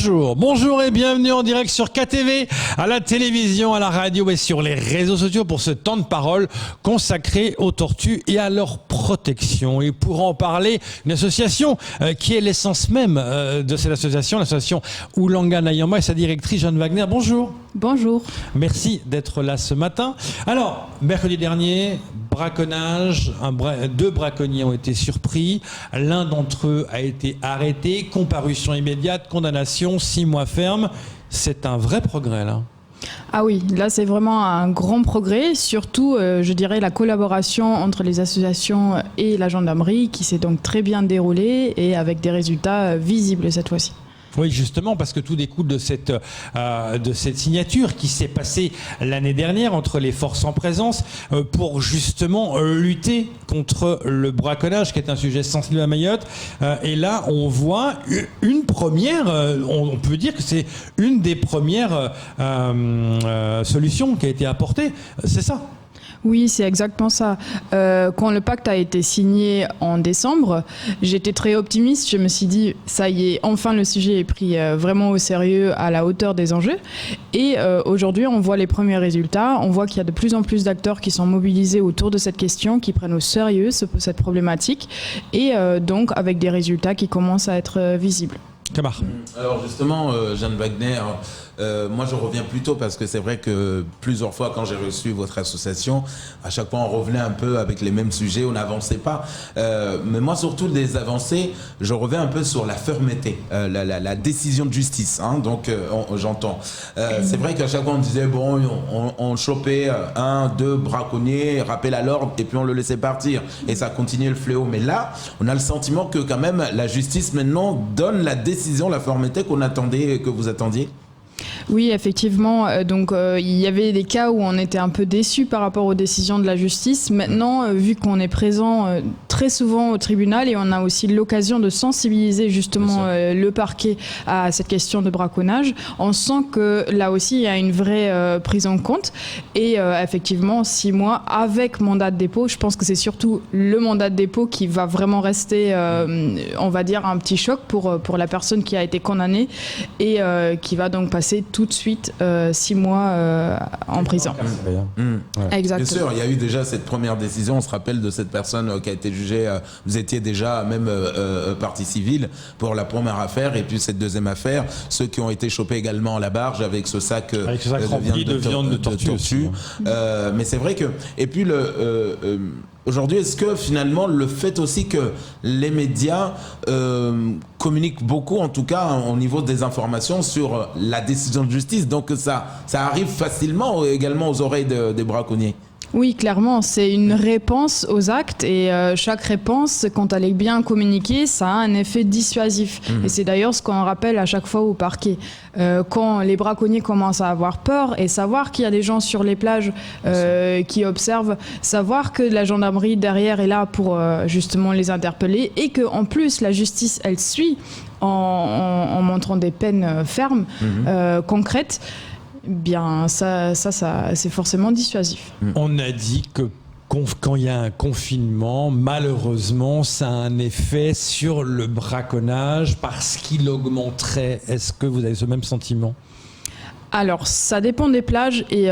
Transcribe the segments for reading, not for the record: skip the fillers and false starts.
Bonjour, bonjour et bienvenue en direct sur KTV, à la télévision, à la radio et sur les réseaux sociaux pour ce temps de parole consacré aux tortues et à leur protection. Et pour en parler, une association qui est l'essence même de cette association, l'association Oulanga Nayamba et sa directrice Jeanne Wagner. Bonjour. Bonjour. Merci d'être là ce matin. Alors, mercredi dernier, braconnage, deux braconniers ont été surpris. L'un d'entre eux a été arrêté, comparution immédiate, condamnation, 6 mois ferme. C'est un vrai progrès là. Ah oui, là c'est vraiment un grand progrès, surtout je dirais la collaboration entre les associations et la gendarmerie qui s'est donc très bien déroulée et avec des résultats visibles cette fois-ci. Oui, justement, parce que tout découle de cette signature qui s'est passée l'année dernière entre les forces en présence pour justement lutter contre le braconnage, qui est un sujet sensible à Mayotte. Et là, on voit une première, on peut dire que c'est une des premières solutions qui a été apportée. C'est ça? Oui, c'est exactement ça. Quand le pacte a été signé en décembre, j'étais très optimiste. Je me suis dit, ça y est, enfin le sujet est pris vraiment au sérieux, à la hauteur des enjeux. Et aujourd'hui, on voit les premiers résultats. On voit qu'il y a de plus en plus d'acteurs qui sont mobilisés autour de cette question, qui prennent au sérieux cette problématique, et donc avec des résultats qui commencent à être visibles. Camar. Alors justement, Jeanne Wagner, moi je reviens plus tôt parce que c'est vrai que plusieurs fois quand j'ai reçu votre association, à chaque fois on revenait un peu avec les mêmes sujets, on n'avançait pas. Mais moi surtout des avancées, je reviens un peu sur la fermeté, la décision de justice. Hein, donc j'entends. C'est vrai qu'à chaque fois on disait bon, on chopait 1, 2 braconniers, rappel à l'ordre et puis on le laissait partir et ça continuait le fléau. Mais là, on a le sentiment que quand même la justice maintenant donne la décision, la fermeté qu'on attendait, que vous attendiez. Oui, effectivement. Donc, il y avait des cas où on était un peu déçus par rapport aux décisions de la justice. Maintenant, vu qu'on est présent très souvent au tribunal et on a aussi l'occasion de sensibiliser justement le parquet à cette question de braconnage, on sent que là aussi, il y a une vraie prise en compte. Et effectivement, 6 mois avec mandat de dépôt, je pense que c'est surtout le mandat de dépôt qui va vraiment rester, on va dire, un petit choc pour la personne qui a été condamnée et qui va donc passer tout de suite 6 mois en prison. Exactement. Bien sûr, il y a eu déjà cette première décision, on se rappelle de cette personne qui a été jugée, vous étiez déjà même partie civile pour la première affaire et puis cette deuxième affaire, ceux qui ont été chopés également à la barge avec ce sac rempli de viande de tortue. Mais c'est vrai que, et puis aujourd'hui, est-ce que finalement le fait aussi que les médias communiquent beaucoup, en tout cas au niveau des informations sur la décision de justice, donc ça arrive facilement également aux oreilles des braconniers? Oui, clairement, c'est une réponse aux actes et chaque réponse, quand elle est bien communiquée, ça a un effet dissuasif. Et c'est d'ailleurs ce qu'on rappelle à chaque fois au parquet. Quand les braconniers commencent à avoir peur et savoir qu'il y a des gens sur les plages qui observent, savoir que la gendarmerie derrière est là pour justement les interpeller et qu'en plus la justice, elle suit en montrant des peines fermes, concrètes, bien ça c'est forcément dissuasif. On a dit que quand il y a un confinement, malheureusement, ça a un effet sur le braconnage parce qu'il augmenterait. Est-ce que vous avez ce même sentiment ? Alors, ça dépend des plages et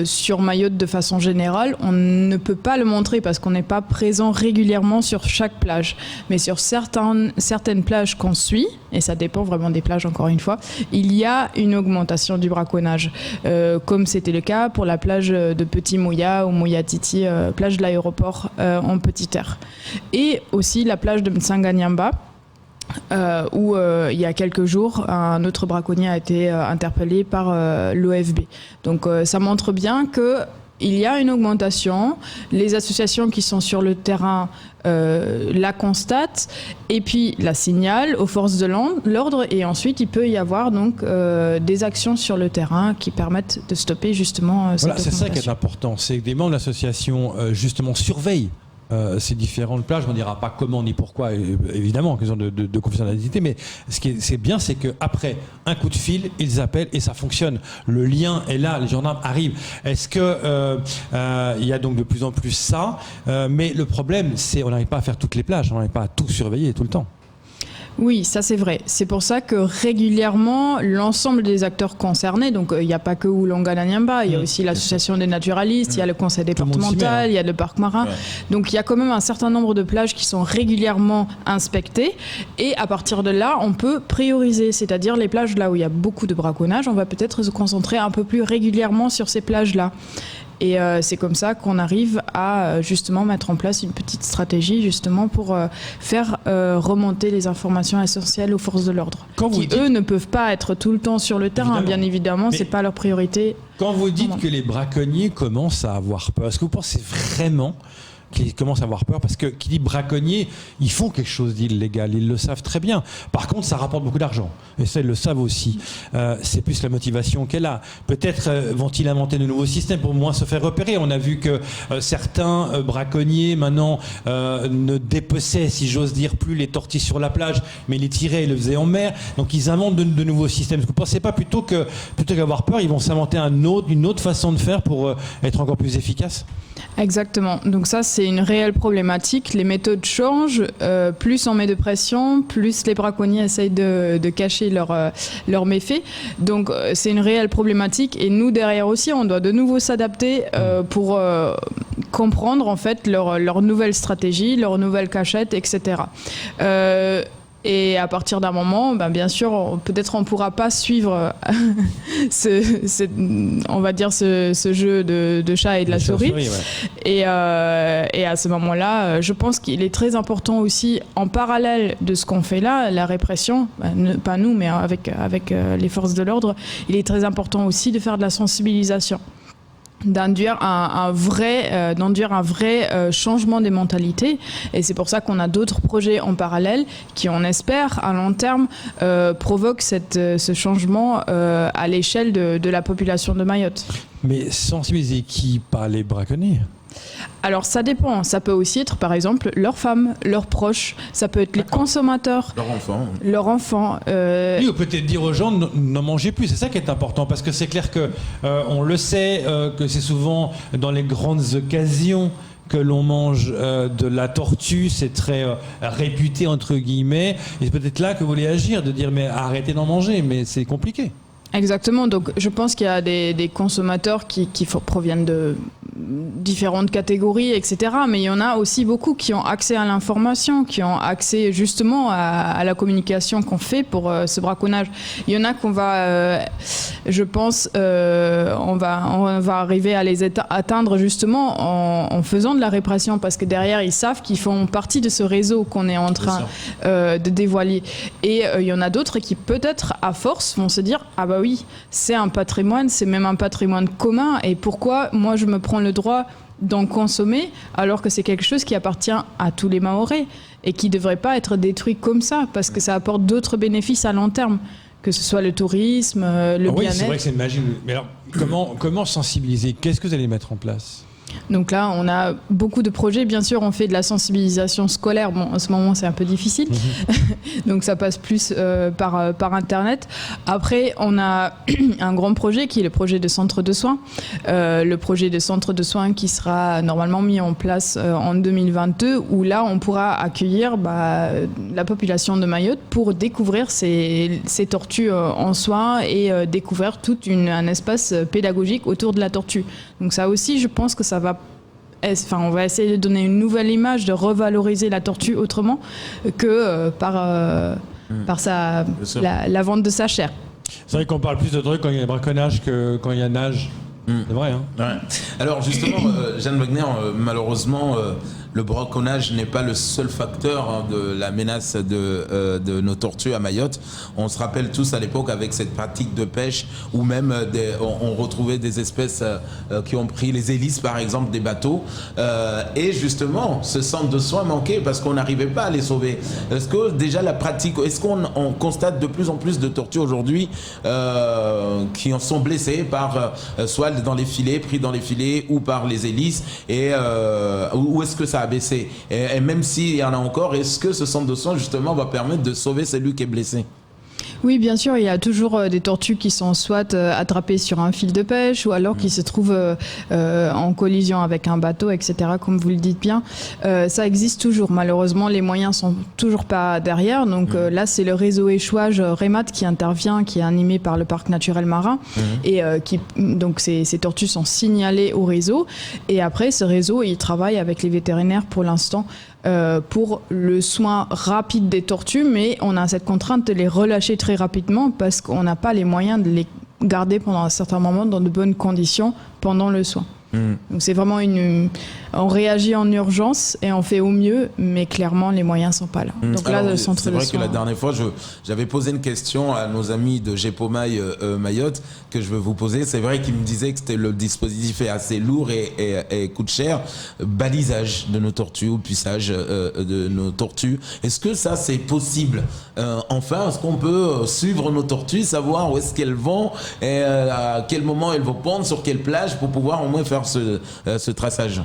sur Mayotte de façon générale, on ne peut pas le montrer parce qu'on n'est pas présent régulièrement sur chaque plage. Mais sur certaines plages qu'on suit, et ça dépend vraiment des plages encore une fois, il y a une augmentation du braconnage. Comme c'était le cas pour la plage de Petit Mouya ou Mouya Titi, plage de l'aéroport en Petite Terre. Et aussi la plage de Mtsanga-Nyamba, où il y a quelques jours, un autre braconnier a été interpellé par l'OFB. Donc ça montre bien qu'il y a une augmentation, les associations qui sont sur le terrain la constatent et puis la signalent aux forces de l'ordre et ensuite il peut y avoir donc des actions sur le terrain qui permettent de stopper justement cette augmentation. C'est ça qui est important, c'est que des membres de l'association justement surveillent ces différentes plages. On ne dira pas comment ni pourquoi, évidemment, en question de confidentialité, mais ce qui est bien, c'est qu'après un coup de fil, ils appellent et ça fonctionne. Le lien est là, les gendarmes arrivent. Est-ce que il y a donc de plus en plus ça, mais le problème, c'est on n'arrive pas à faire toutes les plages, on n'arrive pas à tout surveiller tout le temps. Oui, ça c'est vrai. C'est pour ça que régulièrement, l'ensemble des acteurs concernés, donc il n'y a pas que Oulanga Nyamba, il y a aussi l'association des naturalistes, il y a le conseil départemental, il y a le parc marin. Ouais. Donc il y a quand même un certain nombre de plages qui sont régulièrement inspectées et à partir de là, on peut prioriser, c'est-à-dire les plages là où il y a beaucoup de braconnage, on va peut-être se concentrer un peu plus régulièrement sur ces plages-là. Et c'est comme ça qu'on arrive à justement mettre en place une petite stratégie justement pour faire remonter les informations essentielles aux forces de l'ordre. Eux ne peuvent pas être tout le temps sur le terrain, bien évidemment, c'est pas leur priorité. Quand vous dites que les braconniers commencent à avoir peur, est-ce que vous pensez vraiment qu'ils commencent à avoir peur? Parce que qui dit braconnier, ils font quelque chose d'illégal, ils le savent très bien. Par contre, ça rapporte beaucoup d'argent. Et ça, ils le savent aussi. C'est plus la motivation qu'elle a. Peut-être vont-ils inventer de nouveaux systèmes pour moins se faire repérer. On a vu que certains braconniers, maintenant, ne dépeçaient, si j'ose dire, plus les tortilles sur la plage, mais les tiraient et le faisaient en mer. Donc, ils inventent de nouveaux systèmes. Vous ne pensez pas plutôt qu'avoir peur, ils vont s'inventer une autre façon de faire pour être encore plus efficaces? Exactement. Donc ça, c'est une réelle problématique. Les méthodes changent. Plus on met de pression, plus les braconniers essayent de cacher leurs méfaits. Donc c'est une réelle problématique. Et nous, derrière aussi, on doit de nouveau s'adapter pour comprendre en fait leur nouvelle stratégie, leur nouvelle cachette, etc. Et à partir d'un moment, bien sûr, peut-être on ne pourra pas suivre on va dire ce jeu de chat et de la souris. Ouais. Et à ce moment-là, je pense qu'il est très important aussi, en parallèle de ce qu'on fait là, la répression, pas nous, mais avec les forces de l'ordre, il est très important aussi de faire de la sensibilisation. D'induire un vrai changement des mentalités, et c'est pour ça qu'on a d'autres projets en parallèle qui, on espère à long terme, provoquent ce changement à l'échelle de la population de Mayotte. Mais sensibiliser qui? Par les braconniers? Alors ça dépend, ça peut aussi être par exemple leurs femmes, leurs proches, ça peut être les consommateurs, leurs enfants. Oui, ou peut-être dire aux gens n'en mangez plus, c'est ça qui est important, parce que c'est clair que on le sait que c'est souvent dans les grandes occasions que l'on mange de la tortue, c'est très réputé entre guillemets, et c'est peut-être là que vous voulez agir, de dire mais arrêtez d'en manger, mais c'est compliqué. Exactement, donc je pense qu'il y a des consommateurs qui proviennent de différentes catégories, etc. Mais il y en a aussi beaucoup qui ont accès à l'information, qui ont accès justement à la communication qu'on fait pour ce braconnage. Il y en a qu'on va, je pense, on va arriver à les atteindre justement en faisant de la répression, parce que derrière, ils savent qu'ils font partie de ce réseau qu'on est en train de dévoiler. Et il y en a d'autres qui peut-être, à force, vont se dire « Ah bah oui, c'est un patrimoine, c'est même un patrimoine commun, et pourquoi moi je me prends le droit d'en consommer alors que c'est quelque chose qui appartient à tous les Mahorais et qui ne devrait pas être détruit comme ça, parce que ça apporte d'autres bénéfices à long terme, que ce soit le tourisme, le bien-être. Oui, c'est vrai que c'est une magie. Mais alors, comment sensibiliser? Qu'est-ce que vous allez mettre en place? Donc là, on a beaucoup de projets. Bien sûr, on fait de la sensibilisation scolaire. Bon, en ce moment, c'est un peu difficile. Donc ça passe plus par Internet. Après, on a un grand projet qui est le projet de centre de soins. Le projet de centre de soins qui sera normalement mis en place en 2022, où là, on pourra accueillir la population de Mayotte pour découvrir ces tortues en soins et découvrir tout un espace pédagogique autour de la tortue. Donc ça aussi, je pense que ça va... on va essayer de donner une nouvelle image, de revaloriser la tortue autrement que par la vente de sa chair. C'est vrai qu'on parle plus de trucs quand il y a braconnage que quand il y a nage. C'est vrai, hein? Ouais. Alors justement, Jeanne Wagner, malheureusement, le braconnage n'est pas le seul facteur de la menace de nos tortues à Mayotte. On se rappelle tous à l'époque avec cette pratique de pêche où même on retrouvait des espèces qui ont pris les hélices par exemple des bateaux. Et justement, ce centre de soins manquait parce qu'on n'arrivait pas à les sauver. Est-ce que déjà la pratique, est-ce qu'on constate de plus en plus de tortues aujourd'hui qui en sont blessées par soit dans les filets, pris dans les filets ou par les hélices, et où est-ce que ça a baissé, et même s'il y en a encore, est-ce que ce centre de soins justement va permettre de sauver celui qui est blessé? Oui, bien sûr, il y a toujours des tortues qui sont soit attrapées sur un fil de pêche ou alors qui se trouvent en collision avec un bateau, etc., comme vous le dites bien. Ça existe toujours. Malheureusement, les moyens sont toujours pas derrière. Donc là, c'est le réseau échouage REMAT qui intervient, qui est animé par le parc naturel marin. Et donc ces tortues sont signalées au réseau. Et après, ce réseau, il travaille avec les vétérinaires pour l'instant pour le soin rapide des tortues, mais on a cette contrainte de les relâcher très rapidement parce qu'on n'a pas les moyens de les garder pendant un certain moment dans de bonnes conditions pendant le soin. Donc c'est vraiment on réagit en urgence et on fait au mieux, mais clairement les moyens sont pas là. Donc là, le centre de soins. C'est vrai que la dernière fois, j'avais posé une question à nos amis de Gepomaï Mayotte que je veux vous poser. C'est vrai qu'ils me disaient que le dispositif est assez lourd et coûte cher. Balisage de nos tortues ou puissage de nos tortues. Est-ce que ça c'est possible? Enfin, est-ce qu'on peut suivre nos tortues, savoir où est-ce qu'elles vont et à quel moment elles vont pondre, sur quelle plage pour pouvoir au moins faire ce traçage?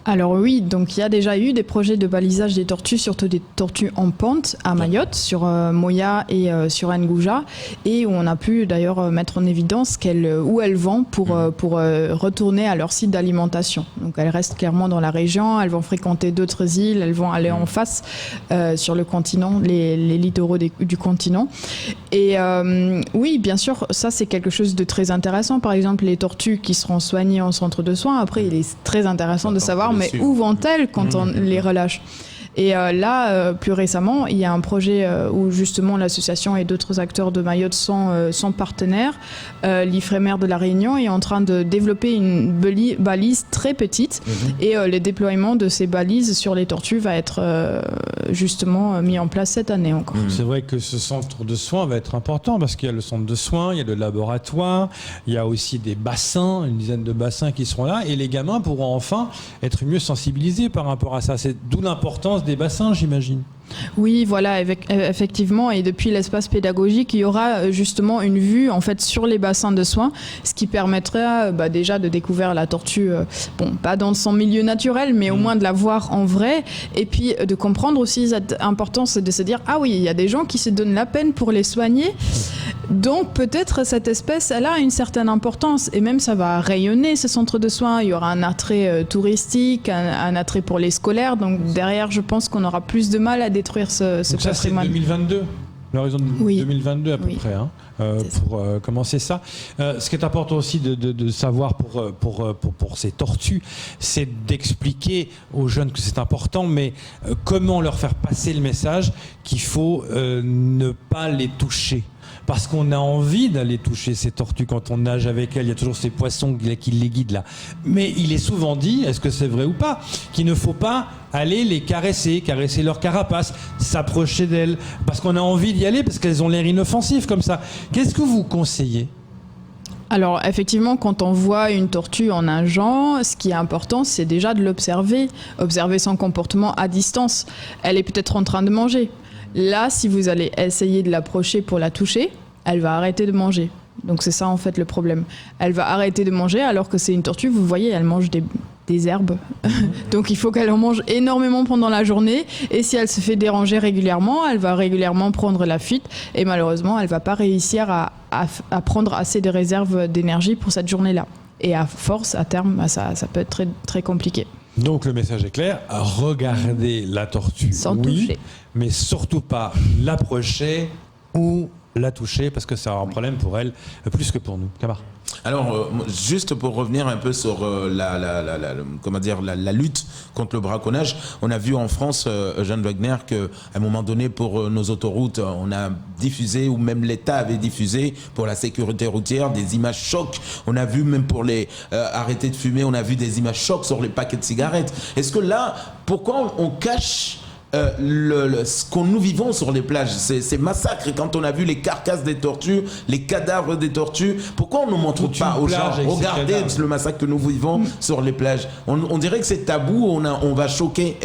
Alors oui, donc il y a déjà eu des projets de balisage des tortues, surtout des tortues en pente à Mayotte, sur Moya et sur Ngouja, et où on a pu d'ailleurs mettre en évidence où elles vont pour retourner à leur site d'alimentation. Donc elles restent clairement dans la région, elles vont fréquenter d'autres îles, elles vont aller en face sur le continent, les littoraux du continent. Et oui, bien sûr, ça c'est quelque chose de très intéressant. Par exemple, les tortues qui seront soignées en centre de soins, après il est très intéressant de savoir mais où vont-elles quand on les relâche? Et là, plus récemment, il y a un projet où justement l'association et d'autres acteurs de Mayotte sont partenaires. L'Ifremer de la Réunion est en train de développer une balise très petite et le déploiement de ces balises sur les tortues va être justement mis en place cette année encore. C'est vrai que ce centre de soins va être important parce qu'il y a le centre de soins, il y a le laboratoire, il y a aussi des bassins, une dizaine de bassins qui seront là et les gamins pourront enfin être mieux sensibilisés par rapport à ça. C'est d'où l'importance des bassins, j'imagine. Oui, voilà, effectivement. Et depuis l'espace pédagogique, il y aura justement une vue en fait sur les bassins de soins, ce qui permettrait déjà de découvrir la tortue, pas dans son milieu naturel, mais au moins de la voir en vrai, et puis de comprendre aussi cette importance de se dire ah oui, il y a des gens qui se donnent la peine pour les soigner. Donc peut-être cette espèce, elle a une certaine importance et même ça va rayonner ce centre de soins. Il y aura un attrait touristique, un attrait pour les scolaires. Donc derrière, je pense qu'on aura plus de mal à détruire ce donc ça, patrimoine. C'est 2022, l'horizon de 2022 à peu près, pour commencer ça. Ce qui est important aussi de savoir pour ces tortues, c'est d'expliquer aux jeunes que c'est important, mais comment leur faire passer le message qu'il faut ne pas les toucher. Parce qu'on a envie d'aller toucher ces tortues quand on nage avec elles. Il y a toujours ces poissons qui les guident là. Mais il est souvent dit, est-ce que c'est vrai ou pas, qu'il ne faut pas aller les caresser leur carapace, s'approcher d'elles. Parce qu'on a envie d'y aller, parce qu'elles ont l'air inoffensives comme ça. Qu'est-ce que vous conseillez ? Alors effectivement, quand on voit une tortue en nageant, ce qui est important, c'est déjà de l'observer, observer son comportement à distance. Elle est peut-être en train de manger. Là, si vous allez essayer de l'approcher pour la toucher, elle va arrêter de manger. Donc c'est ça en fait le problème. Elle va arrêter de manger alors que c'est une tortue, vous voyez, elle mange des herbes. Donc il faut qu'elle en mange énormément pendant la journée. Et si elle se fait déranger régulièrement, elle va régulièrement prendre la fuite. Et malheureusement, elle ne va pas réussir à prendre assez de réserves d'énergie pour cette journée-là. Et à force, à terme, ça peut être très, très compliqué. Donc le message est clair, regardez la tortue, sans toucher, mais surtout pas l'approcher ou la toucher parce que ça aura un problème pour elle plus que pour nous. Camar. Alors, juste pour revenir un peu sur la lutte contre le braconnage, on a vu en France, Jeanne Wagner, qu'à un moment donné, pour nos autoroutes, on a diffusé, ou même l'État avait diffusé, pour la sécurité routière, des images chocs. On a vu, même pour les arrêter de fumer, on a vu des images chocs sur les paquets de cigarettes. Est-ce que là, pourquoi on cache ce que nous vivons sur les plages, ces massacres, et quand on a vu les carcasses des tortues, les cadavres des tortues, pourquoi on ne montre pas aux gens, regardez le massacre que nous vivons sur les plages. On dirait que c'est tabou, on va choquer.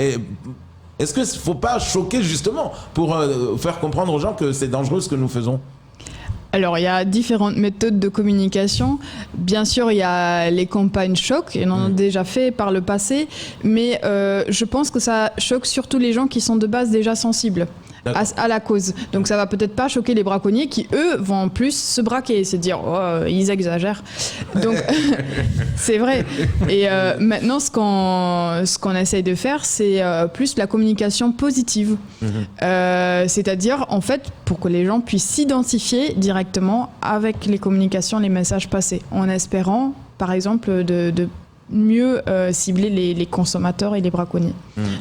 Est-ce qu'il ne faut pas choquer justement pour faire comprendre aux gens que c'est dangereux ce que nous faisons ? Alors, il y a différentes méthodes de communication. Bien sûr, il y a les campagnes choc, et on en a déjà fait par le passé, mais je pense que ça choque surtout les gens qui sont de base déjà sensibles. à la cause. Donc ça va peut-être pas choquer les braconniers qui, eux, vont en plus se braquer, c'est dire, oh, ils exagèrent. Donc c'est vrai. Et maintenant, ce qu'on essaye de faire, c'est plus la communication positive. C'est-à-dire, en fait, pour que les gens puissent s'identifier directement avec les communications, les messages passés, en espérant, par exemple, de mieux cibler les consommateurs et les braconniers.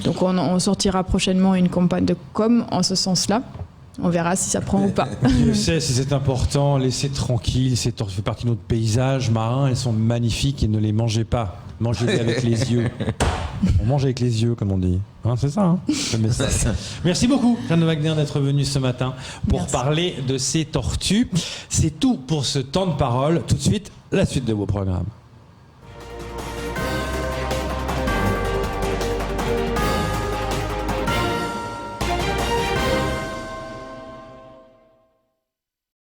Donc on sortira prochainement une campagne de com en ce sens-là. On verra si ça prend ou pas. Je sais, si c'est important, laissez tranquille, c'est fait partie de notre paysage marin, elles sont magnifiques et ne les mangez pas. Mangez-les avec les yeux. On mange avec les yeux, comme on dit. Hein, c'est ça, hein, le message. Merci beaucoup, Jeanne Wagner, d'être venue ce matin pour parler de ces tortues. C'est tout pour ce temps de parole. Tout de suite, la suite de vos programmes.